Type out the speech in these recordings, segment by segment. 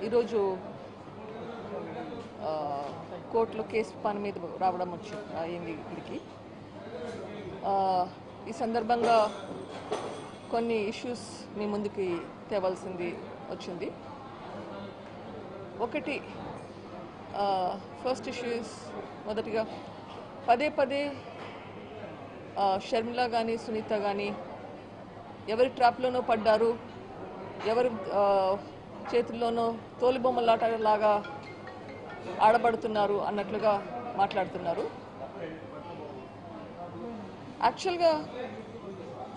ఈరోజు కోర్టులో కేసు పని మీద రావడం అయింది ఇక్కడికి. ఈ సందర్భంగా కొన్ని ఇష్యూస్ మీ ముందుకి తేవాల్సింది వచ్చింది. ఒకటి, ఫస్ట్ ఇష్యూస్ మొదటిగా పదే పదే షర్మిల కానీ సునీత కానీ ఎవరి ట్రాప్లోనో పడ్డారు, ఎవరి చేతుల్లోనో తోలుబొమ్మలాటలాగా ఆడబడుతున్నారు అన్నట్లుగా మాట్లాడుతున్నారు. యాక్చువల్గా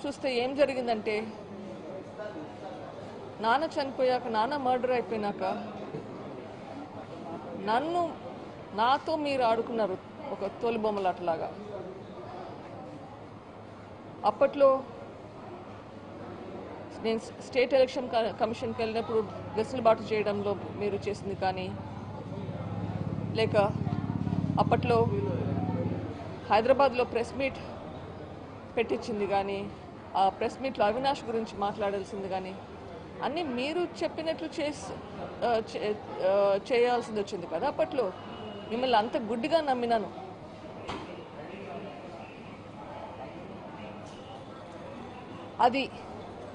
చూస్తే ఏం జరిగిందంటే, నాన్న చనిపోయాక, నాన్న మర్డర్ అయిపోయినాక నాతో మీరు ఆడుకున్నారు ఒక తోలుబొమ్మలాటలాగా. అప్పట్లో నేను స్టేట్ ఎలక్షన్ కమిషన్కి వెళ్ళినప్పుడు వెసులుబాటు చేయడంలో మీరు చేసింది కానీ, లేక అప్పట్లో హైదరాబాద్లో ప్రెస్ మీట్ పెట్టించింది కానీ, ఆ ప్రెస్ మీట్లో అవినాష్ గురించి మాట్లాడాల్సింది కానీ, అన్నీ మీరు చెప్పినట్లు చేయాల్సింది వచ్చింది కదా. అప్పట్లో మిమ్మల్ని అంత గుడ్డిగా నమ్మినాను. అది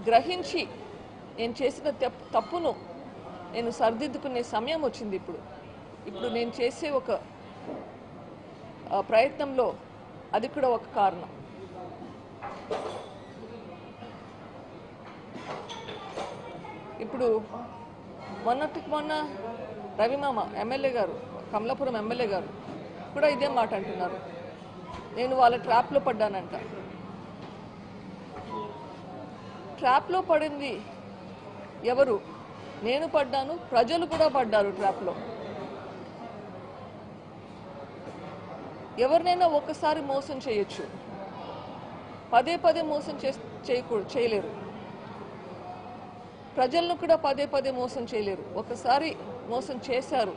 గ్రహించి నేను చేసిన తప్పును నేను సరిదిద్దుకునే సమయం వచ్చింది. ఇప్పుడు నేను చేసే ఒక ప్రయత్నంలో అది కూడా ఒక కారణం. ఇప్పుడు మొన్న రవిమామ ఎమ్మెల్యే గారు, కమలాపురం ఎమ్మెల్యే గారు కూడా ఇదే మాట అంటున్నారు, నేను వాళ్ళ ట్రాప్లో పడ్డానంట. ట్రాప్లో పడింది ఎవరు? నేను పడ్డాను, ప్రజలు కూడా పడ్డారు ట్రాప్లో. ఎవరినైనా ఒకసారి మోసం చేయొచ్చు, పదే పదే మోసం చేయలేరు. ప్రజలను కూడా పదే పదే మోసం చేయలేరు. ఒకసారి మోసం చేశారు.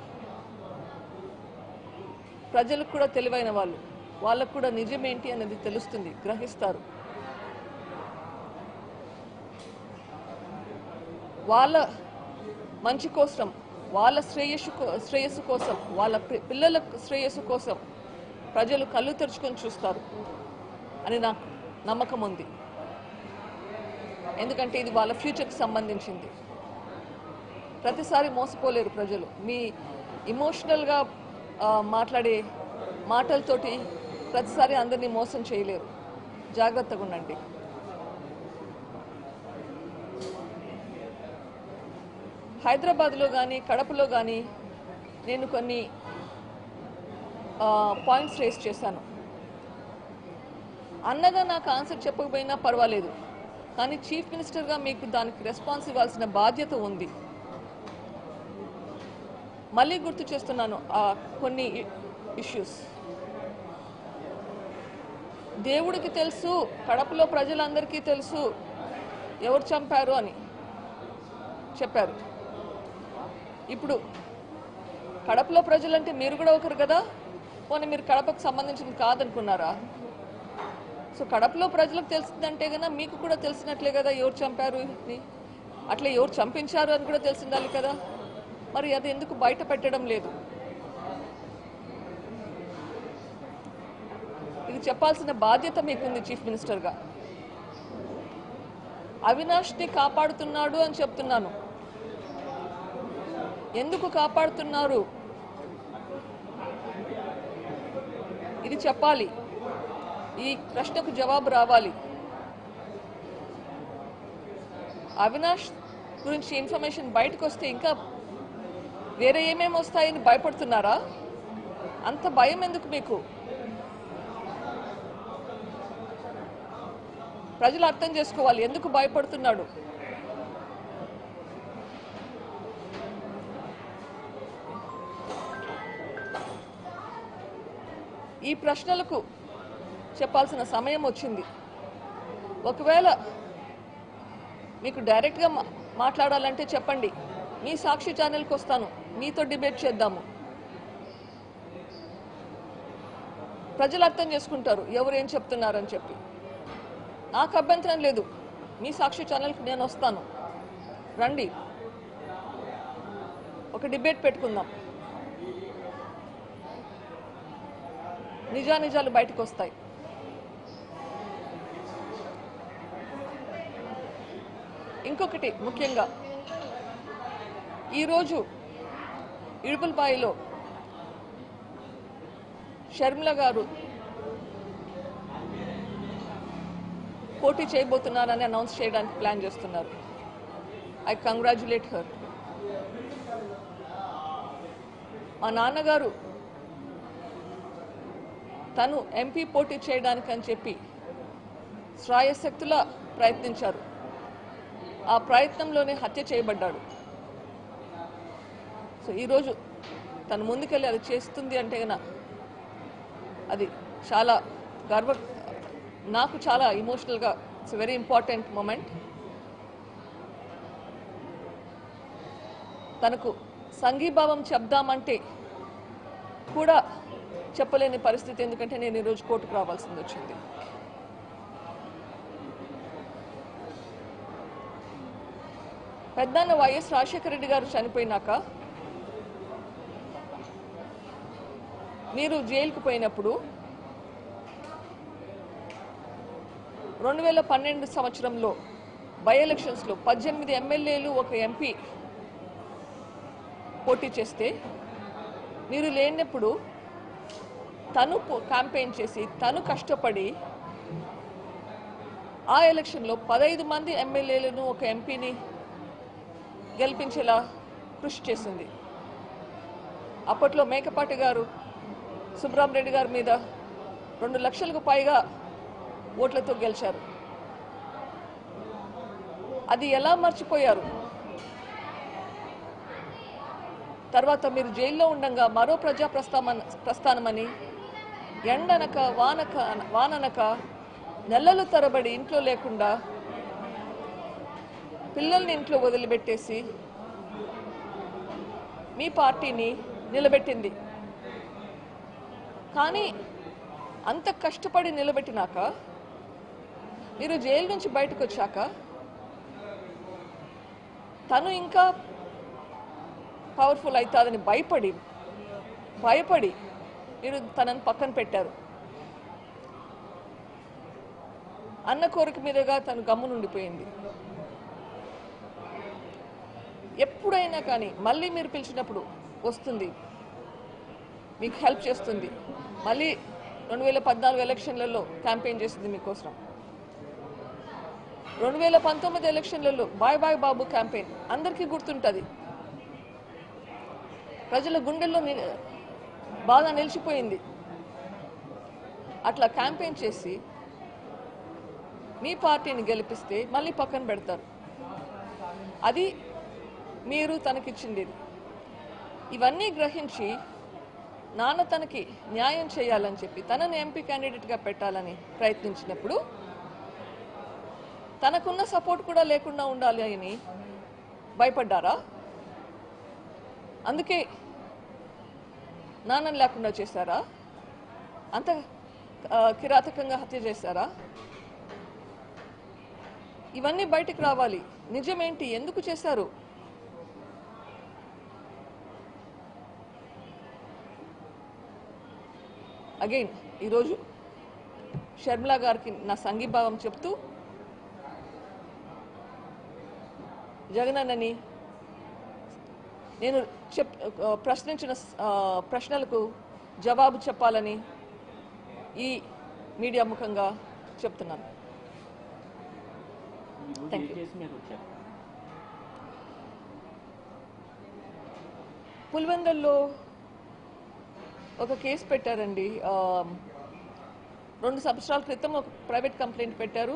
ప్రజలకు కూడా తెలివైన వాళ్ళు, వాళ్ళకు కూడా నిజమేంటి అనేది తెలుస్తుంది, గ్రహిస్తారు. వాళ్ళ మంచి కోసం, వాళ్ళ శ్రేయస్సు కోసం, వాళ్ళ పిల్లల శ్రేయస్సు కోసం ప్రజలు కళ్ళు తెరుచుకొని చూస్తారు అని నాకు నమ్మకం ఉంది. ఎందుకంటే ఇది వాళ్ళ ఫ్యూచర్కి సంబంధించింది. ప్రతిసారి మోసపోలేరు ప్రజలు. మీ ఇమోషనల్గా మాట్లాడే మాటలతోటి ప్రతిసారి అందరినీ మోసం చేయలేరు. జాగ్రత్తగా ఉండండి. హైదరాబాద్లో కానీ కడపలో కానీ నేను కొన్ని పాయింట్స్ రేస్ చేశాను. అన్నగా నాకు ఆన్సర్ చెప్పకపోయినా పర్వాలేదు, కానీ చీఫ్ మినిస్టర్గా మీకు దానికి రెస్పాన్స్ ఇవ్వాల్సిన బాధ్యత ఉంది. మళ్ళీ గుర్తు చేస్తున్నాను కొన్ని ఇష్యూస్. దేవుడికి తెలుసు, కడపలో ప్రజలందరికీ తెలుసు ఎవరు చంపారు అని చెప్పారు. ఇప్పుడు కడపలో ప్రజలంటే మీరు కూడా ఒకరు కదా, పోనీ మీరు కడపకు సంబంధించింది కాదనుకున్నారా? సో కడపలో ప్రజలకు తెలిసిందంటే కన్నా మీకు కూడా తెలిసినట్లే కదా ఎవరు చంపారు అని. అట్లా ఎవరు చంపించారు అని కూడా తెలిసిండాలి కదా. మరి అది ఎందుకు బయట పెట్టడం లేదు? ఇది చెప్పాల్సిన బాధ్యత మీకుంది చీఫ్ మినిస్టర్గా. అవినాష్ని కాపాడుతున్నాడు అని చెప్తున్నాను. ఎందుకు కాపాడుతున్నారు ఇది చెప్పాలి. ఈ ప్రశ్నకు జవాబు రావాలి. అవినాష్ గురించి ఇన్ఫర్మేషన్ బయటకు వస్తే ఇంకా వేరే ఏమేమి వస్తాయని భయపడుతున్నారా? అంత భయం ఎందుకు మీకు? ప్రజలు అర్థం చేసుకోవాలి ఎందుకు భయపడుతున్నాడు. ఈ ప్రశ్నలకు చెప్పాల్సిన సమయం వచ్చింది. ఒకవేళ మీకు డైరెక్ట్గా మాట్లాడాలంటే చెప్పండి, మీ సాక్షి ఛానల్కి వస్తాను, మీతో డిబేట్ చేద్దాము. ప్రజలు అర్థం చేసుకుంటారు ఎవరు ఏం చెప్తున్నారని చెప్పి. నాకు అభ్యంతరం లేదు, మీ సాక్షి ఛానల్కి నేను వస్తాను, రండి. ఒక డిబేట్ పెట్టుకుందాం. నిజానిజాలు బయటకు వస్తాయి. ఇంకొకటి ముఖ్యంగా ఈరోజు ఇడుపులపాయలో షర్మిల గారు పోటీ చేయబోతున్నారని అనౌన్స్ చేయడానికి ప్లాన్ చేస్తున్నారు. I congratulate her. మా నాన్నగారు తను ఎంపీ పోటీ చేయడానికి అని చెప్పి శ్రాయశక్తులా ప్రయత్నించారు. ఆ ప్రయత్నంలోనే హత్య చేయబడ్డాడు. సో ఈరోజు తను ముందుకెళ్ళి అది చేస్తుంది అంటే కన్నా అది చాలా నాకు చాలా ఇమోషనల్గా ఇట్స్ వెరీ ఇంపార్టెంట్ మూమెంట్. తనకు సంఘీభావం చెప్దామంటే కూడా చెప్పలేని పరిస్థితి, ఎందుకంటే నేను ఈరోజు కోర్టుకు రావాల్సింది వచ్చింది. పెద్దన్న వైఎస్ రాజశేఖర రెడ్డి గారు చనిపోయినాక మీరు జైలుకు పోయినప్పుడు 2012 సంవత్సరంలో బై ఎలక్షన్స్లో 18 ఎమ్మెల్యేలు ఒక ఎంపీ పోటీ చేస్తే మీరు లేనప్పుడు తను క్యాంపెయిన్ చేసి తను కష్టపడి ఆ ఎలక్షన్లో 15 మంది ఎమ్మెల్యేలను ఒక ఎంపీని గెలిపించేలా కృషి చేసింది. అప్పట్లో మేకపాటి గారు సుబ్రహ్మరెడ్డి గారి మీద 2 లక్షలకు పైగా ఓట్లతో గెలిచారు. అది ఎలా మర్చిపోయారు? తర్వాత మీరు జైల్లో ఉండగా మరో ప్రజా ప్రస్థానమని ఎండనక వాననక నెలలు తరబడి ఇంట్లో లేకుండా పిల్లల్ని ఇంట్లో వదిలిపెట్టేసి మీ పార్టీని నిలబెట్టింది. కానీ అంత కష్టపడి నిలబెట్టినాక మీరు జైలు నుంచి బయటకు వచ్చాక తను ఇంకా పవర్ఫుల్ అవుతుందని భయపడి మీరు తనని పక్కన పెట్టారు. అన్న కోరిక మీదుగా తను గమ్మునుండిపోయింది. ఎప్పుడైనా కానీ మళ్ళీ మీరు పిలిచినప్పుడు వస్తుంది, మీకు హెల్ప్ చేస్తుంది. మళ్ళీ 2014 ఎలక్షన్లలో క్యాంపెయిన్ చేసింది మీకోసం. 2019 ఎలక్షన్లలో బాయ్ బాయ్ బాబు క్యాంపెయిన్ అందరికీ గుర్తుంటుంది. ప్రజల గుండెల్లో బాగా నిలిచిపోయింది. అట్లా క్యాంపెయిన్ చేసి మీ పార్టీని గెలిపిస్తే మళ్ళీ పక్కన పెడతారు. అది మీరు తనకిచ్చింది. ఇవన్నీ గ్రహించి నాన్న తనకి న్యాయం చేయాలని చెప్పి తనని ఎంపీ క్యాండిడేట్గా పెట్టాలని ప్రయత్నించినప్పుడు తనకున్న సపోర్ట్ కూడా లేకుండా ఉండాలి అని భయపడ్డారా? అందుకే నాన్నని లేకుండా చేశారా? అంత కిరాతకంగా హత్య చేశారా? ఇవన్నీ బయటకు రావాలి. నిజమేంటి? ఎందుకు చేశారు? అగైన్ ఈరోజు షర్మిల గారికి నా సంఘీభావం చెప్తూ జగనన్నని నేను ప్రశ్నించిన ప్రశ్నలకు జవాబు చెప్పాలని ఈ మీడియా ముఖంగా చెప్తున్నాను. పులివెందుల్లో ఒక కేసు పెట్టారండి. 2 సంవత్సరాల క్రితం ఒక ప్రైవేట్ కంప్లైంట్ పెట్టారు.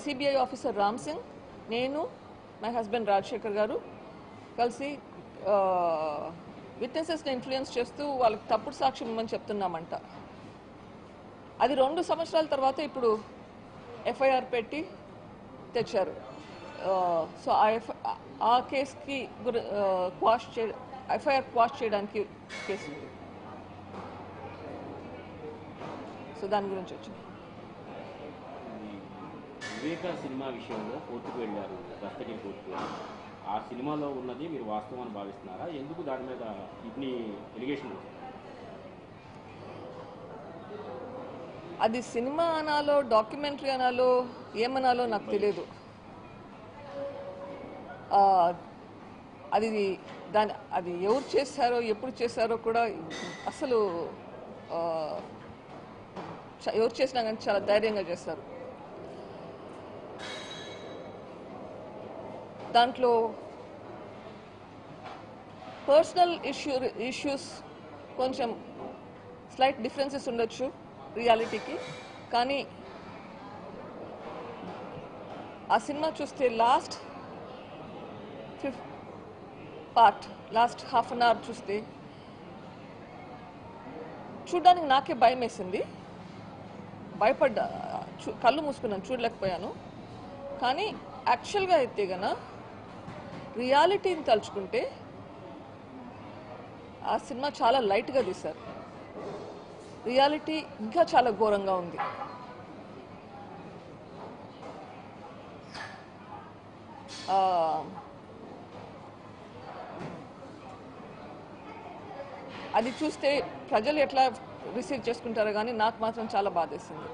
సిబిఐ ఆఫీసర్ రామ్ సింగ్, నేను, మై హస్బెండ్ రాజశేఖర్ గారు కలిసి విట్నెసెస్ని ఇన్ఫ్లుయెన్స్ చేస్తూ వాళ్ళకి తప్పుడు సాక్ష్యం ఇవ్వమని చెప్తున్నామంట. అది 2 సంవత్సరాల తర్వాత ఇప్పుడు ఎఫ్ఐఆర్ పెట్టి తెచ్చారు. సో ఆ కేసుకి ఎఫ్ఐఆర్ క్వాష్ చేయడానికి కేసు. సో దాని గురించి వచ్చింది. వివేక సినిమా విషయంలో కోర్టుకు వెళ్ళారు, కస్టడీ కోర్టుకు. ఆ సినిమాలో ఉన్నది మీరు వాస్తవం అని భావిస్తున్నారా? ఎందుకు దాని మీద ఇన్ని ఎలిగేషన్లు? అది సినిమా అనాలో డాక్యుమెంటరీ అనాలో ఏమనాలో నాకు తెలియదు. అది ఎవరు చేశారో ఎప్పుడు చేశారో కూడా అసలు ఎవరు చేసినా కానీ చాలా ధైర్యంగా చేస్తారు. దాంట్లో పర్సనల్ ఇష్యూస్ కొంచెం స్లైట్ డిఫరెన్సెస్ ఉండొచ్చు రియాలిటీకి. కానీ ఆ సినిమా చూస్తే లాస్ట్ హాఫ్ అన్ అవర్ చూస్తే చూడడానికి నాకే భయం వేసింది. భయపడ్డా, కళ్ళు మూసుకున్నాను, చూడలేకపోయాను. కానీ యాక్చువల్గా అయితే గన రియాలిటీని తలుచుకుంటే ఆ సినిమా చాలా లైట్గా తీశారు. రియాలిటీ ఇంకా చాలా ఘోరంగా ఉంది. అది చూస్తే ప్రజలు ఎట్లా రిసీవ్ చేసుకుంటారో కానీ నాకు మాత్రం చాలా బాధేసింది.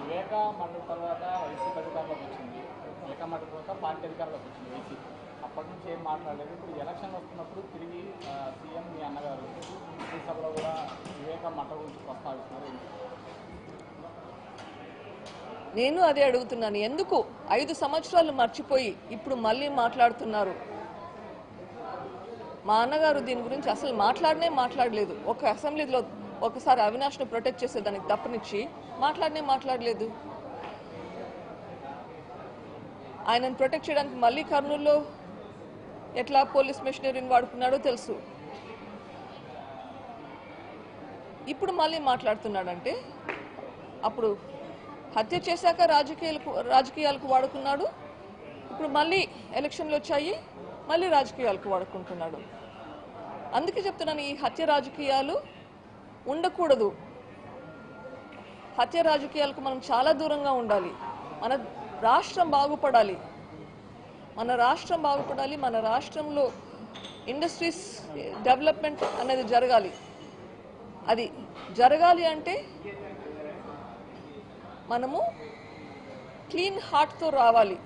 వివేక మండలి తర్వాత వైసీపీ అధికారంలోకి వచ్చింది. వివేక మండలి తర్వాత పార్టీ అధికారంలోకి వచ్చింది వైసీపీ. అప్పటి నుంచి ఏం మాట్లాడలేదు. ఇప్పుడు ఎలక్షన్ వస్తున్నప్పుడు తిరిగి సీఎం మీ అన్నగారు ఈ సభలో కూడా వివేక మండలి గురించి ప్రస్తావిస్తున్నారు. నేను అదే అడుగుతున్నాను, ఎందుకు 5 సంవత్సరాలు మర్చిపోయి ఇప్పుడు మళ్ళీ మాట్లాడుతున్నారు? మా అన్నగారు దీని గురించి అసలు మాట్లాడలేదు. ఒక అసెంబ్లీలో ఒకసారి అవినాష్ను ప్రొటెక్ట్ చేసేదానికి తప్పనిచ్చి మాట్లాడలేదు. ఆయనను ప్రొటెక్ట్ చేయడానికి మళ్ళీ కర్నూలులో ఎట్లా పోలీస్ మెషినరీని వాడుకున్నాడో తెలుసు. ఇప్పుడు మళ్ళీ మాట్లాడుతున్నాడంటే అప్పుడు హత్య చేశాక రాజకీయాలకు వాడుకున్నాడు. ఇప్పుడు మళ్ళీ ఎలక్షన్లు వచ్చాయి, మళ్ళీ రాజకీయాలకు వాడుకుంటున్నాడు. అందుకే చెప్తున్నాను, ఈ హత్య రాజకీయాలు ఉండకూడదు. హత్య రాజకీయాలకు మనం చాలా దూరంగా ఉండాలి. మన రాష్ట్రం బాగుపడాలి. మన రాష్ట్రంలో ఇండస్ట్రీస్ డెవలప్మెంట్ అనేది జరగాలి. అది జరగాలి అంటే మనము క్లీన్ హార్ట్తో రావాలి.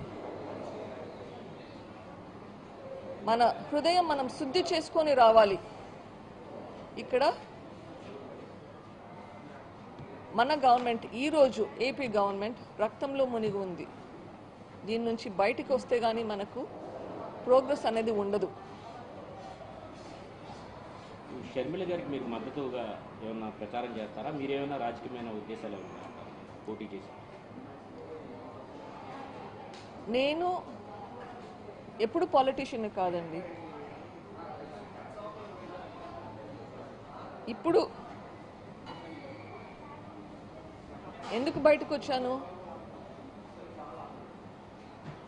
మన హృదయం మనం శుద్ధి చేసుకొని రావాలి. ఇక్కడ మన గవర్నమెంట్ ఈరోజు ఏపీ గవర్నమెంట్ రక్తంలో మునిగి ఉంది. దీని నుంచి బయటికి వస్తే కానీ మనకు ప్రోగ్రెస్ అనేది ఉండదు. షర్మిల గారికి మీరు మద్దతుగా ఏమన్నా ప్రచారం చేస్తారా? మీరేమైనా రాజకీయమైన ఉద్దేశాలు ఏమన్నా పోటీ చేసి? నేను ఎప్పుడు పాలిటీషియన్ కాదండి. ఇప్పుడు ఎందుకు బయటకు వచ్చాను?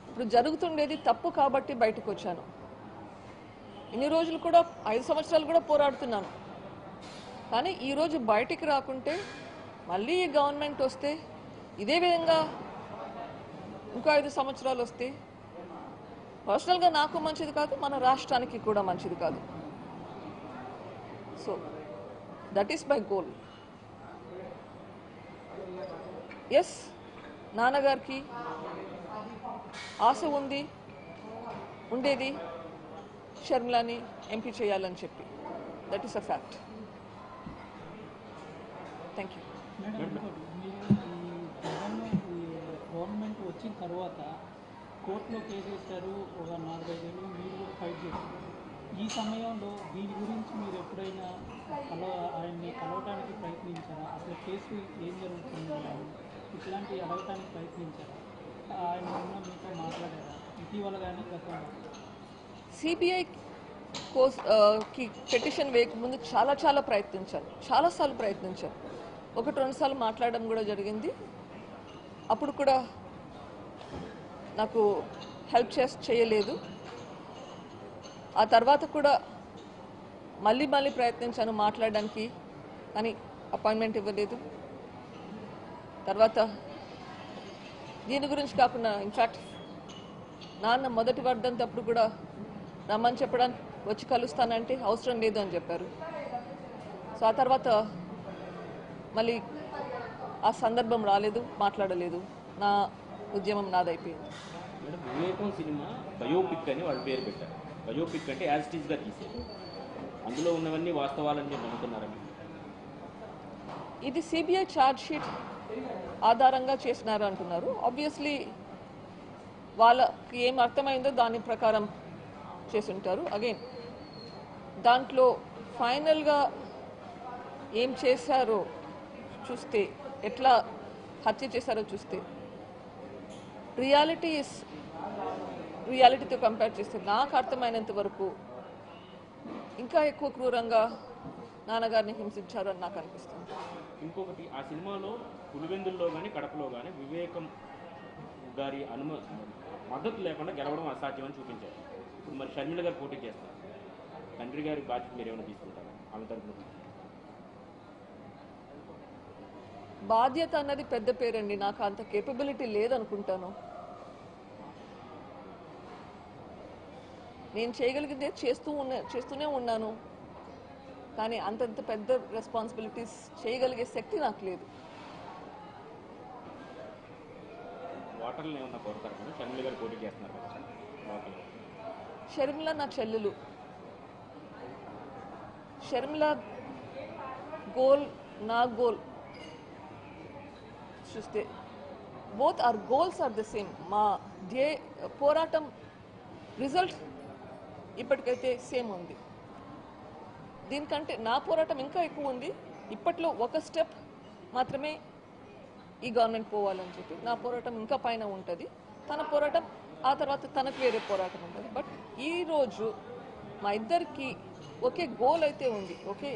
ఇప్పుడు జరుగుతుండేది తప్పు కాబట్టి బయటకు వచ్చాను. ఇన్ని రోజులు కూడా 5 సంవత్సరాలు కూడా పోరాడుతున్నాను. కానీ ఈరోజు బయటికి రాకుంటే మళ్ళీ ఈ గవర్నమెంట్ వస్తే ఇదే విధంగా ఇంకో 5 సంవత్సరాలు వస్తే పర్సనల్గా నాకు మంచిది కాదు, మన రాష్ట్రానికి కూడా మంచిది కాదు. So that is my goal. Yes, నాన్నగారికి ఆశ ఉండేది షర్మిలాని ఎంపీ చేయాలని చెప్పి. That is a fact. Thank you. Government వచ్చిన తర్వాత కోర్టులో కేసు వేశారు, ఒక 4-5 ఏళ్ళు మీరు కూడా ఫైట్ చేశారు. ఈ సమయంలో దీని గురించి మీరు ఎప్పుడైనా ఆయన్ని కలవడానికి ప్రయత్నించారా? అసలు కేసు ఏం జరుగుతుంది ఇట్లాంటివి అడగటానికి ప్రయత్నించారా? ఆయన మీతో మాట్లాడారా ఇటీవల కానీ గతంలో? సిబిఐ కి పిటిషన్ వేయకముందు చాలా ప్రయత్నించారు, చాలాసార్లు ప్రయత్నించారు. 1-2 సార్లు మాట్లాడడం కూడా జరిగింది. అప్పుడు కూడా నాకు హెల్ప్ చేయలేదు. ఆ తర్వాత కూడా మళ్ళీ ప్రయత్నించాను మాట్లాడడానికి, కానీ అపాయింట్మెంట్ ఇవ్వలేదు. తర్వాత దీని గురించి కాకుండా ఇన్ఫ్యాక్ట్ నాన్న మొదటి వర్ధంతప్పుడు కూడా రమ్మని చెప్పడానికి వచ్చి కలుస్తానంటే అవసరం లేదు అని చెప్పారు. సో ఆ తర్వాత మళ్ళీ ఆ సందర్భం రాలేదు, మాట్లాడలేదు. నా ఉద్యమం నాదైపోయింది. మేడం, వివేకం సినిమా బయోపిక్ అని వాళ్ళు పేరు పెట్టారు. బయోపిక్ అంటే యాజ్ ఇట్ ఈస్గా తీసేది. అందులో ఉన్నవన్నీ వాస్తవాలని చెప్పి నమ్ముతున్నారా? ఇది సిబిఐ ఛార్జ్ షీట్ ఆధారంగా చేసినారు అంటున్నారు. ఆబ్వియస్లీ వాళ్ళకి ఏం అర్థమైందో దాని ప్రకారం చేసి ఉంటారు. అగైన్ దాంట్లో ఫైనల్గా ఏం చేశారో చూస్తే, ఎట్లా హత్య చేశారో చూస్తే, రియాలిటీతో కంపేర్ చేస్తే నాకు అర్థమైనంత వరకు ఇంకా ఎక్కువ క్రూరంగా నాన్నగారిని హింసించారు అని నాకు అనిపిస్తుంది. ఇంకొకటి, ఆ సినిమాలో పులివెందుల్లో కానీ కడపలో కానీ వివేకం గారి మద్దతు లేకుండా గెలవడం అసాధ్యం అని చూపించారు. ఇప్పుడు మరి షర్మిల గారు పోటీ చేస్తారు. తండ్రి గారి బాధ్యత మీరు ఏమైనా తీసుకుంటారా ఆమె తరఫున? బాధ్యత అన్నది పెద్ద పేరండి. నాకు అంత కేపబిలిటీ లేదనుకుంటాను. నేను చేయగలిగిందే చేస్తూనే ఉన్నాను. కానీ అంతంత పెద్ద రెస్పాన్సిబిలిటీస్ చేయగలిగే శక్తి నాకు లేదు. ఓటర్లు ఏమన్నా కోరుతారు? షర్మిల గారు పోటీ చేస్తున్నారు కదా. షర్మిల నా చెల్లెలు. షర్మిల గోల్, నా గోల్ చూస్తే both are goals are the same. మా పోరాటం రిజల్ట్ ఇప్పటికైతే సేమ్ ఉంది. దీనికంటే నా పోరాటం ఇంకా ఎక్కువ ఉంది. ఇప్పట్లో ఒక స్టెప్ మాత్రమే ఈ గవర్నమెంట్ పోవాలని చెప్పి నా పోరాటం ఇంకా పైన ఉంటుంది. తన పోరాటం ఆ తర్వాత తనకు వేరే పోరాటం ఉంటుంది. బట్ ఈరోజు మా ఇద్దరికి ఒకే గోల్ అయితే ఉంది. ఓకే,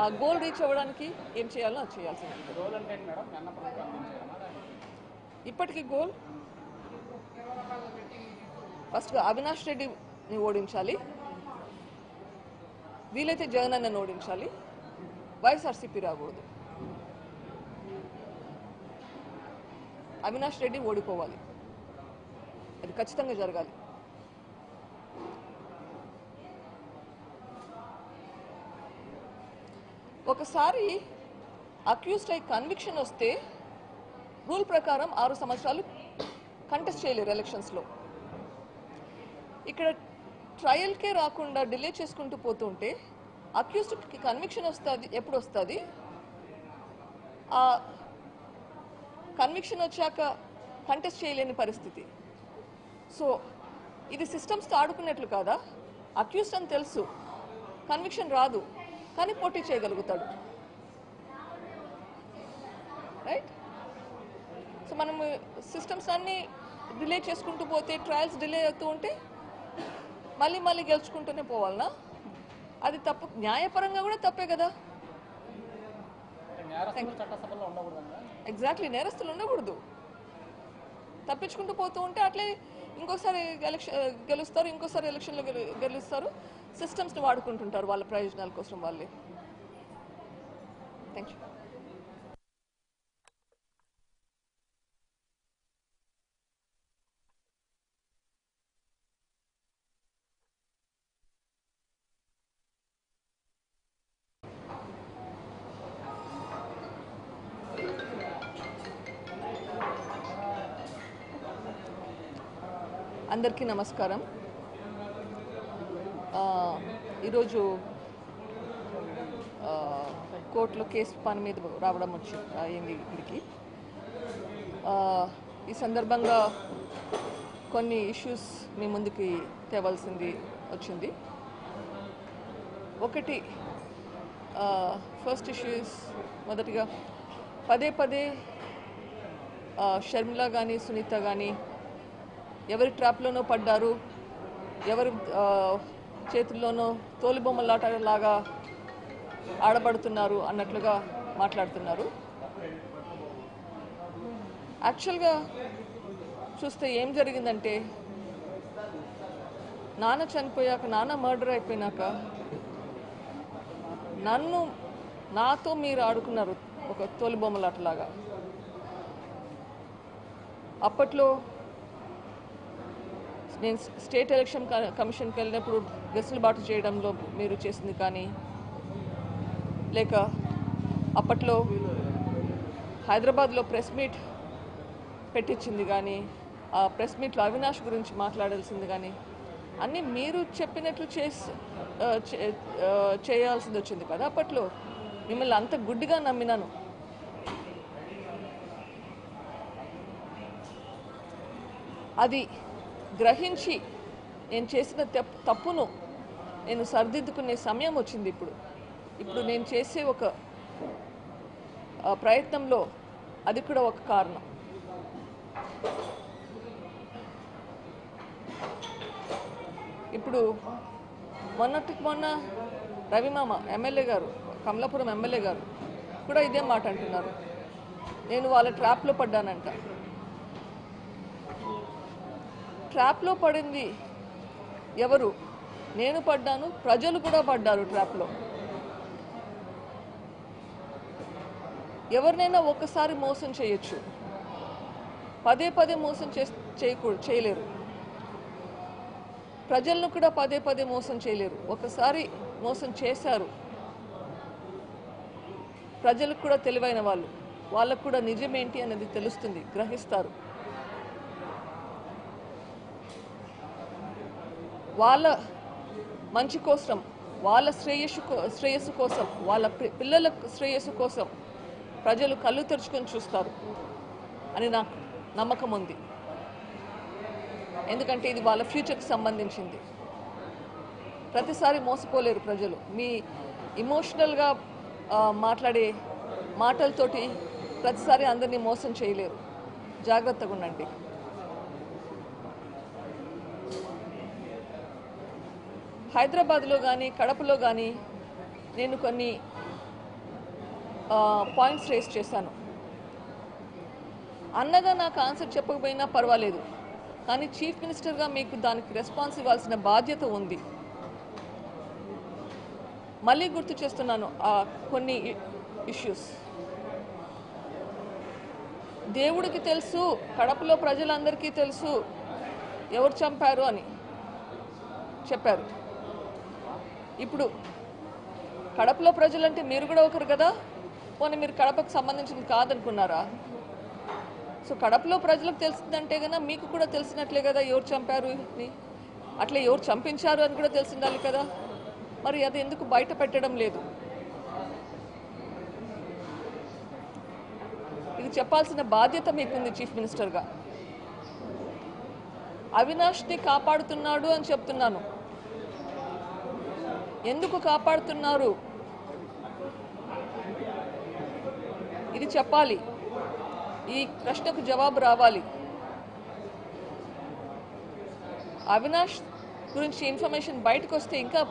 ఆ గోల్ రీచ్ అవ్వడానికి ఏం చేయాలో అది చేయాల్సింది. గోల్ అంటే మేడం అన్న ప్రభుత్వం అందించడమా? ఇప్పటికీ గోల్ ఫస్ట్గా అవినాష్ రెడ్డిని ఓడించాలి, వీలైతే జగన్ అన్నని ఓడించాలి, వైఎస్ఆర్సీపీ రాకూడదు. అవినాష్ రెడ్డి ఓడిపోవాలి, అది ఖచ్చితంగా జరగాలి. ఒకసారి అక్యూజ్డ్ అయి కన్విక్షన్ వస్తే రూల్ ప్రకారం 6 సంవత్సరాలు కంటెస్ట్ చేయలేరు ఎలక్షన్స్లో. ఇక్కడ ట్రయల్కే రాకుండా డిలే చేసుకుంటూ పోతుంటే అక్యూజ్డ్కి కన్విక్షన్ వస్తుంది. ఎప్పుడు వస్తుంది? ఆ కన్విక్షన్ వచ్చాక కంటెస్ట్ చేయలేని పరిస్థితి. సో ఇది సిస్టమ్స్తో ఆడుకున్నట్లు కాదా? అక్యూజ్డ్ అని తెలుసు, కన్విక్షన్ రాదు, కానీ పోటీ చేయగలుగుతాడు. రైట్? సో మనం సిస్టమ్స్ అన్నీ డిలే చేసుకుంటూ పోతే, ట్రయల్స్ డిలే అవుతూ ఉంటే మళ్ళీ గెలుచుకుంటూనే పోవాలనా? అది తప్పు. న్యాయపరంగా కూడా తప్పే కదా. చట్టసభలో ఉండకూడదు. ఎగ్జాక్ట్లీ, నేరస్తులు ఉండకూడదు. తప్పించుకుంటూ పోతూ ఉంటే అట్లే ఇంకోసారి గెలుస్తారు, ఇంకోసారి ఎలక్షన్లో గెలుస్తారు. సిస్టమ్స్ని వాడుకుంటుంటారు వాళ్ళ ప్రయోజనాల కోసం వాళ్ళే. Thank you. అందరికీ నమస్కారం. ఈరోజు కోర్టులో కేసు పని మీద రావడం అయింది ఇక్కడికి. ఈ సందర్భంగా కొన్ని ఇష్యూస్ మీ ముందుకి తేవాల్సింది వచ్చింది. ఒకటి, ఫస్ట్ ఇష్యూస్ మొదటిగా పదే షర్మిల కానీ సునీత కానీ ఎవరి ట్రాప్లోనో పడ్డారు, ఎవరి చేతుల్లోనో తోలుబొమ్మలాటలాగా ఆడబడుతున్నారు అన్నట్లుగా మాట్లాడుతున్నారు. యాక్చువల్గా చూస్తే ఏం జరిగిందంటే, నాన్న చనిపోయాక, నాన్న మర్డర్ అయిపోయినాక నాతో మీరు ఆడుకున్నారు ఒక తోలుబొమ్మలాటలాగా. అప్పట్లో నేను స్టేట్ ఎలక్షన్ కమిషన్కి వెళ్ళినప్పుడు వెసులుబాటు చేయడంలో మీరు చేసింది కానీ, లేక అప్పట్లో హైదరాబాద్లో ప్రెస్ మీట్ పెట్టించింది కానీ, ఆ ప్రెస్ మీట్లో అవినాష్ గురించి మాట్లాడాల్సింది కానీ, అన్నీ మీరు చెప్పినట్లు చేయాల్సింది వచ్చింది కదా. అప్పట్లో మిమ్మల్ని అంత గుడ్డిగా నమ్మినాను. అది గ్రహించి నేను చేసిన తప్పును నేను సరిదిద్దుకునే సమయం వచ్చింది. ఇప్పుడు నేను చేసే ఒక ప్రయత్నంలో అది కూడా ఒక కారణం. ఇప్పుడు మొన్న రవిమామ ఎమ్మెల్యే గారు, కమలాపురం ఎమ్మెల్యే గారు కూడా ఇదే మాట అంటున్నారు, నేను వాళ్ళ ట్రాప్లో పడ్డానంట. ట్రాప్లో పడింది ఎవరు? నేను పడ్డాను, ప్రజలు కూడా పడ్డారు ట్రాప్లో. ఎవరినైనా ఒకసారి మోసం చేయొచ్చు, పదే పదే మోసం చేయలేరు. ప్రజలను కూడా పదే పదే మోసం చేయలేరు. ఒకసారి మోసం చేశారు. ప్రజలకు కూడా తెలివైన వాళ్ళు, వాళ్ళకు కూడా నిజమేంటి అనేది తెలుస్తుంది, గ్రహిస్తారు. వాళ్ళ మంచి కోసం, వాళ్ళ శ్రేయస్సు కోసం, వాళ్ళ పిల్లల శ్రేయస్సు కోసం ప్రజలు కళ్ళు తెరుచుకొని చూస్తారు అని నాకు నమ్మకం ఉంది. ఎందుకంటే ఇది వాళ్ళ ఫ్యూచర్కి సంబంధించింది. ప్రతిసారి మోసపోలేరు ప్రజలు. మీ ఇమోషనల్గా మాట్లాడే మాటలతోటి ప్రతిసారి అందరినీ మోసం చేయలేరు. జాగ్రత్తగా ఉండండి. హైదరాబాద్లో కానీ కడపలో కానీ నేను కొన్ని పాయింట్స్ రేస్ చేశాను. అన్నగా నాకు ఆన్సర్ చెప్పకపోయినా పర్వాలేదు, కానీ చీఫ్ మినిస్టర్గా మీకు దానికి రెస్పాన్స్ ఇవ్వాల్సిన బాధ్యత ఉంది. మళ్ళీ గుర్తు చేస్తున్నాను కొన్ని ఇష్యూస్. దేవుడికి తెలుసు, కడపలో ప్రజలందరికీ తెలుసు ఎవరు చంపారు అని చెప్పారు. ఇప్పుడు కడపలో ప్రజలంటే మీరు కూడా ఒకరు కదా, పోనీ మీరు కడపకు సంబంధించింది కాదనుకున్నారా? సో కడపలో ప్రజలకు తెలిసిందంటే కన్నా మీకు కూడా తెలిసినట్లే కదా ఎవరు చంపారు అని. అట్లా ఎవరు చంపించారు అని కూడా తెలిసిండాలి కదా. మరి అది ఎందుకు బయట పెట్టడం లేదు? ఇది చెప్పాల్సిన బాధ్యత మీకుంది చీఫ్ మినిస్టర్గా. అవినాష్ని కాపాడుతున్నాడు అని చెప్తున్నాను. ఎందుకు కాపాడుతున్నారు ఇది చెప్పాలి. ఈ ప్రశ్నకు జవాబు రావాలి. అవినాష్ గురించి ఇన్ఫర్మేషన్ బయటకు వస్తే ఇంకా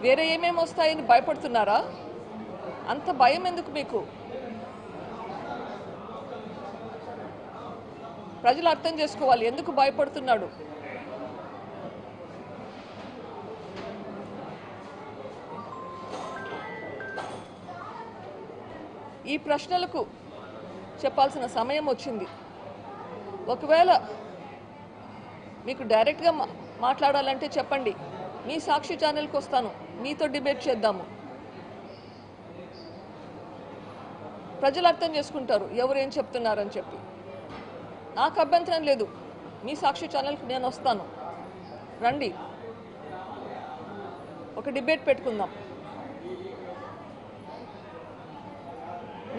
వేరే ఏమేమి వస్తాయని భయపడుతున్నారా? అంత భయం ఎందుకు మీకు? ప్రజలు అర్థం చేసుకోవాలి ఎందుకు భయపడుతున్నాడు. ఈ ప్రశ్నలకు చెప్పాల్సిన సమయం వచ్చింది. ఒకవేళ మీకు డైరెక్ట్గా మాట్లాడాలంటే చెప్పండి, మీ సాక్షి ఛానల్కి వస్తాను, మీతో డిబేట్ చేద్దాము. ప్రజలు అర్థం చేసుకుంటారు ఎవరేం చెప్తున్నారని చెప్పి. నాకు అభ్యంతరం లేదు, మీ సాక్షి ఛానల్కి నేను వస్తాను, రండి, ఒక డిబేట్ పెట్టుకుందాం.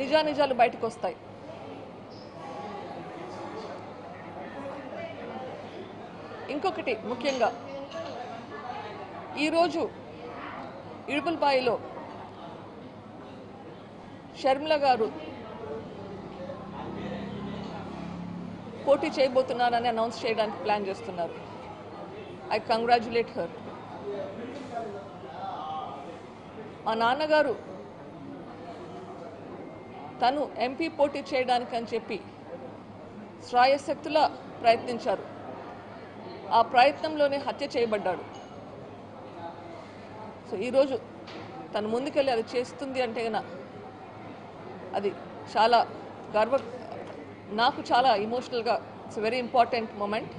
నిజానిజాలు బయటకు వస్తాయి. ఇంకొకటి ముఖ్యంగా, ఈరోజు ఇడుపులపాయలో షర్మిల గారు పోటీ చేయబోతున్నారని అనౌన్స్ చేయడానికి ప్లాన్ చేస్తున్నారు. I congratulate her. మా నాన్నగారు తను ఎంపీ పోటీ చేయడానికి అని చెప్పి శ్రాయశక్తులా ప్రయత్నించారు. ఆ ప్రయత్నంలోనే హత్య చేయబడ్డాడు. సో ఈరోజు తను ముందుకెళ్ళి అది చేస్తుంది అంటే కన్నా అది చాలా నాకు చాలా ఇమోషనల్గా ఇట్స్ వెరీ ఇంపార్టెంట్ మూమెంట్.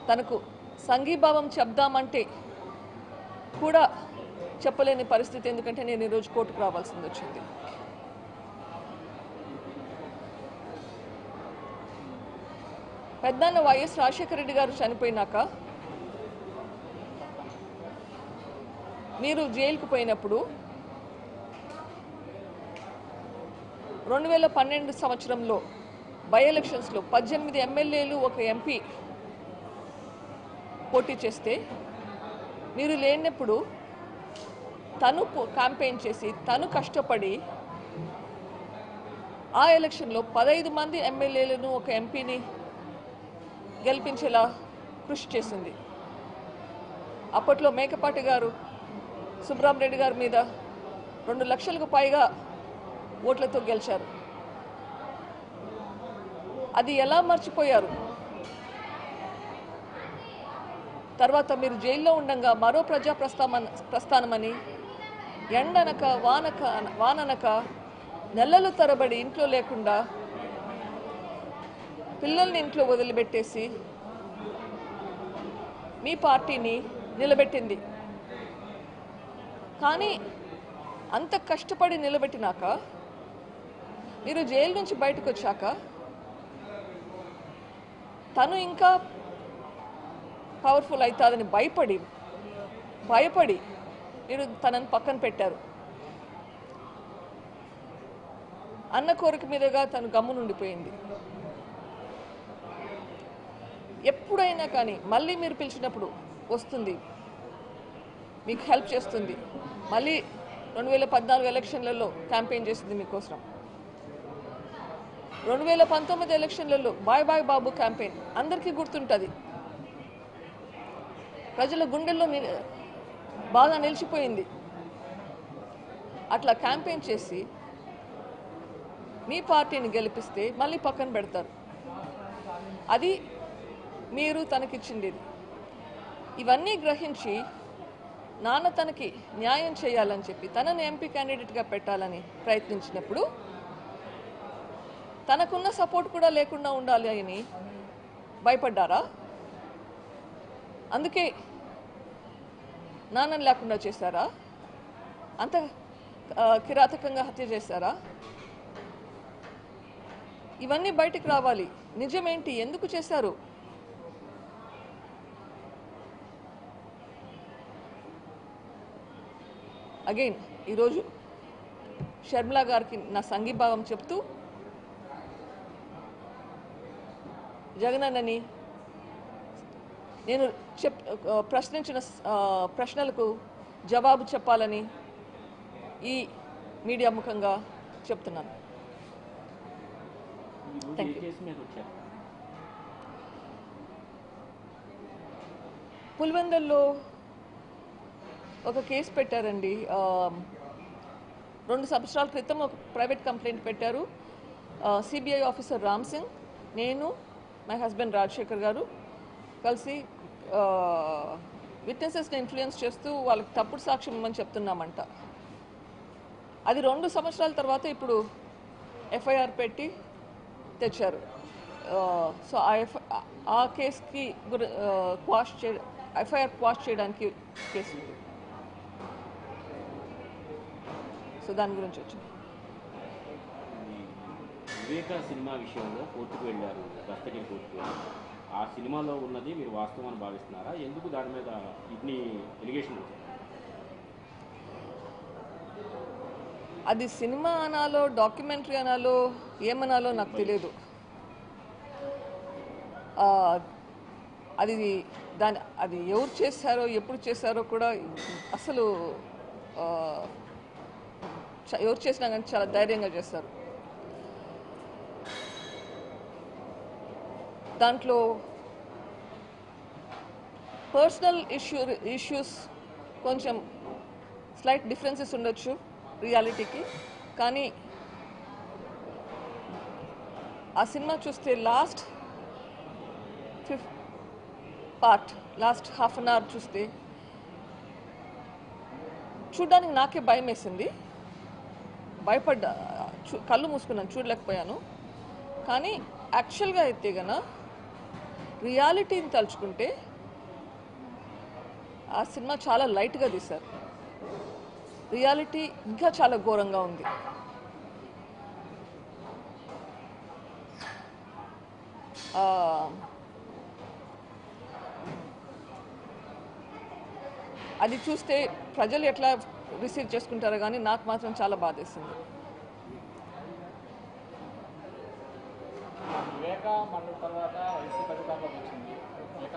తనకు సంఘీభావం చెప్దామంటే కూడా చెప్పలేని పరిస్థితి, ఎందుకంటే నేను ఈరోజు కోర్టుకు రావాల్సింది వచ్చింది. పెద్దన్న వైఎస్ రాజశేఖర రెడ్డి గారు చనిపోయినాక మీరు జైలుకు పోయినప్పుడు 2012 సంవత్సరంలో బై ఎలక్షన్స్లో 18 ఎమ్మెల్యేలు ఒక ఎంపీ పోటీ చేస్తే మీరు లేనప్పుడు తను క్యాంపెయిన్ చేసి తను కష్టపడి ఆ ఎలక్షన్లో 15 మంది ఎమ్మెల్యేలను ఒక ఎంపీని గెలిపించేలా కృషి చేసింది. అప్పట్లో మేకపాటి గారు సుబ్రహ్మరెడ్డి గారి మీద 2 లక్షలకు పైగా ఓట్లతో గెలిచారు. అది ఎలా మర్చిపోయారు? తర్వాత మీరు జైల్లో ఉండగా మరో ప్రజా ప్రస్థానమని ఎండనక వాననక నెలలు తరబడి ఇంట్లో లేకుండా పిల్లల్ని ఇంట్లో వదిలిపెట్టేసి మీ పార్టీని నిలబెట్టింది. కానీ అంత కష్టపడి నిలబెట్టినాక మీరు జైలు నుంచి బయటకు వచ్చాక తను ఇంకా పవర్ఫుల్ అవుతుందని భయపడి మీరు తనని పక్కన పెట్టారు. అన్న కోరిక మీదుగా తను గమ్మునుండిపోయింది. ఎప్పుడైనా కానీ మళ్ళీ మీరు పిలిచినప్పుడు వస్తుంది, మీకు హెల్ప్ చేస్తుంది. మళ్ళీ 2014 ఎలక్షన్లలో క్యాంపెయిన్ చేసింది మీకోసం. 2019 ఎలక్షన్లలో బాయ్ బాయ్ బాబు క్యాంపెయిన్ అందరికీ గుర్తుంటుంది. ప్రజల గుండెల్లో బాగా నిలిచిపోయింది. అట్లా క్యాంపెయిన్ చేసి మీ పార్టీని గెలిపిస్తే మళ్ళీ పక్కన పెడతారు. అది మీరు తనకిచ్చింది. ఇవన్నీ గ్రహించి నాన్న తనకి న్యాయం చేయాలని చెప్పి తనని ఎంపీ క్యాండిడేట్గా పెట్టాలని ప్రయత్నించినప్పుడు తనకున్న సపోర్ట్ కూడా లేకుండా ఉండాలి అని భయపడ్డారా? అందుకే నాన్నని లేకుండా చేశారా? అంత కిరాతకంగా హత్య చేశారా? ఇవన్నీ బయటికి రావాలి. నిజమేంటి, ఎందుకు చేశారు? అగైన్ ఈరోజు షర్మిల గారికి నా సంఘీభావం చెప్తూ జగనన్నని నేను ప్రశ్నించిన ప్రశ్నలకు జవాబు చెప్పాలని ఈ మీడియా ముఖంగా చెప్తున్నాను. పులివెందుల్లో ఒక కేసు పెట్టారండి. 2 సంవత్సరాల క్రితం ఒక ప్రైవేట్ కంప్లైంట్ పెట్టారు. సిబిఐ ఆఫీసర్ రామ్ సింగ్, నేను, మై హస్బెండ్ రాజశేఖర్ గారు కలిసి విట్నెసెస్ని ఇన్ఫ్లుయెన్స్ చేస్తూ వాళ్ళకి తప్పుడు సాక్ష్యం ఇవ్వమని చెప్తున్నామంట. అది 2 సంవత్సరాల తర్వాత ఇప్పుడు ఎఫ్ఐఆర్ పెట్టి తెచ్చారు. సో ఆ కేసుకి ఎఫ్ఐఆర్ క్వాష్ చేయడానికి కేసు. సో దాని గురించి వచ్చింది. వివేక సినిమా విషయంలో కోర్టుకు వెళ్ళారు, దస్తగిరి కోర్టుకు. ఆ సినిమాలో ఉన్నది మీరు వాస్తవాన్ని భావిస్తున్నారా? ఎందుకు దాని మీద ఇన్ని ఎలిగేషన్ వచ్చాయి? అది సినిమా అనాలో డాక్యుమెంటరీ అనాలో ఏమనాలో నాకు తెలియదు. అది ఎవరు చేశారో ఎప్పుడు చేశారో కూడా అసలు ఎవరు చేసినా కానీ చాలా ధైర్యంగా చేస్తారు. దాంట్లో పర్సనల్ ఇష్యూస్ కొంచెం స్లైట్ డిఫరెన్సెస్ ఉండొచ్చు రియాలిటీకి. కానీ ఆ సినిమా చూస్తే లాస్ట్ హాఫ్ అన్ అవర్ చూస్తే చూడ్డానికి నాకే భయం వేసింది, భయపడ్డా, కళ్ళు మూసుకున్నాను, చూడలేకపోయాను. కానీ యాక్చువల్గా అయితే గన రియాలిటీని తలుచుకుంటే ఆ సినిమా చాలా లైట్గా తీశారు. రియాలిటీ ఇంకా చాలా ఘోరంగా ఉంది. అది చూస్తే ప్రజలు ఎట్లా రిసీవ్ చేసుకుంటారో కానీ నాకు మాత్రం చాలా బాధేసింది. వివేక మండలి తర్వాత వైసీపీ అధికారంలోకి వచ్చింది. వివేక